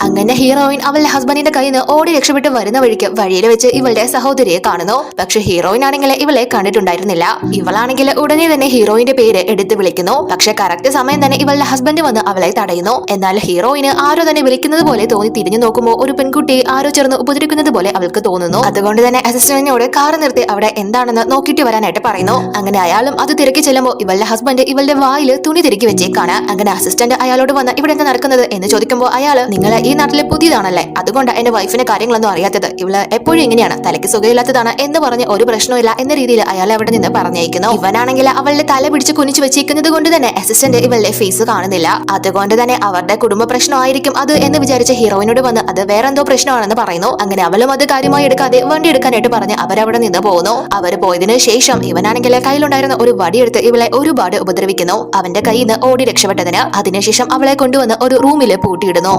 അങ്ങനെ ഹീറോയിൻ അവളുടെ ഹസ്ബൻഡിന്റെ കയ്യിൽ നിന്ന് ഓടി രക്ഷപ്പെട്ട് വരുന്ന വഴിക്ക് വഴിയിൽ വെച്ച് ഇവളുടെ സഹോദരിയെ കാണുന്നു. പക്ഷെ ഹീറോയിൻ ആണെങ്കിൽ ഇവളെ കണ്ടിട്ടുണ്ടായിരുന്നില്ല. ഇവളാണെങ്കിൽ ഉടനെ തന്നെ ഹീറോയിന്റെ പേര് എടുത്ത് വിളിക്കുന്നു. പക്ഷെ കറക്റ്റ് സമയം തന്നെ ഇവളുടെ ഹസ്ബൻഡ് വന്ന് അവളെ തടയുന്നു. എന്നാൽ ഹീറോയിന് ആരോ തന്നെ വിളിക്കുന്നത് പോലെ തോന്നി തിരിഞ്ഞു നോക്കുമ്പോൾ ഒരു പെൺകുട്ടി ആരോ ചേർന്ന് ഉപദ്രവിക്കുന്നത് പോലെ അവൾക്ക് തോന്നുന്നു. അതുകൊണ്ട് തന്നെ അസിസ്റ്റന്റിനോട് കാർ നിർത്തി അവിടെ എന്താണെന്ന് നോക്കിയിട്ട് വരാനായിട്ട് പറയുന്നു. അങ്ങനെ അയാളും അത് തിരക്കി ചെല്ലുമ്പോൾ ഇവളുടെ ഹസ്ബൻഡ് ഇവളുടെ വായിൽ തുണി തിരുക്കി വെച്ചേക്കാണ്. അങ്ങനെ അസിസ്റ്റന്റ് അയാളോട് വന്ന് ഇവിടെ എന്താ നടക്കുന്നത് എന്ന് ചോദിക്കുമ്പോൾ അയാള് നിങ്ങൾ ഈ നാട്ടിലെ പുതിയതാണല്ലേ, അതുകൊണ്ട് എന്റെ വൈഫിന്റെ കാര്യങ്ങളൊന്നും അറിയാത്തത്, ഇവള് എപ്പോഴും ഇങ്ങനെയാണ്, തലയ്ക്ക് സുഖമില്ലാത്തതാണ് എന്ന് പറഞ്ഞ് ഒരു പ്രശ്നമില്ല എന്ന രീതിയിൽ അയാൾ അവിടെ നിന്ന് പറഞ്ഞയക്കുന്നു. ഇവനാണെങ്കിൽ അവളുടെ തല പിടിച്ച് കുനിച്ചു വെച്ചിരിക്കുന്നത് കൊണ്ട് തന്നെ അസിസ്റ്റന്റ് ഇവളുടെ ഫേസ് കാണുന്നില്ല. അതുകൊണ്ട് തന്നെ അവരുടെ കുടുംബ പ്രശ്നമായിരിക്കും അത് എന്ന് വിചാരിച്ച ഹീറോയിനോട് വന്ന് അത് വേറെന്തോ പ്രശ്നമാണെന്ന് പറയുന്നു. അങ്ങനെ അവളും അത് കാര്യമായി എടുക്കാതെ വണ്ടി എടുക്കാനായിട്ട് പറഞ്ഞ് അവരവിടെ നിന്ന് പോകുന്നു. അവർ പോയതിനു ശേഷം ഇവനാണെങ്കിൽ കയ്യിലുണ്ടായിരുന്ന ഒരു വടിയെടുത്ത് ഇവളെ ഒരുപാട് ഉപദ്രവിക്കുന്നു. അവന്റെ കയ്യിൽ നിന്ന് ഓടി രക്ഷപ്പെട്ടതിന്. അതിനുശേഷം അവളെ കൊണ്ടുവന്ന് ഒരു റൂമിൽ പൂട്ടിയിടുന്നു.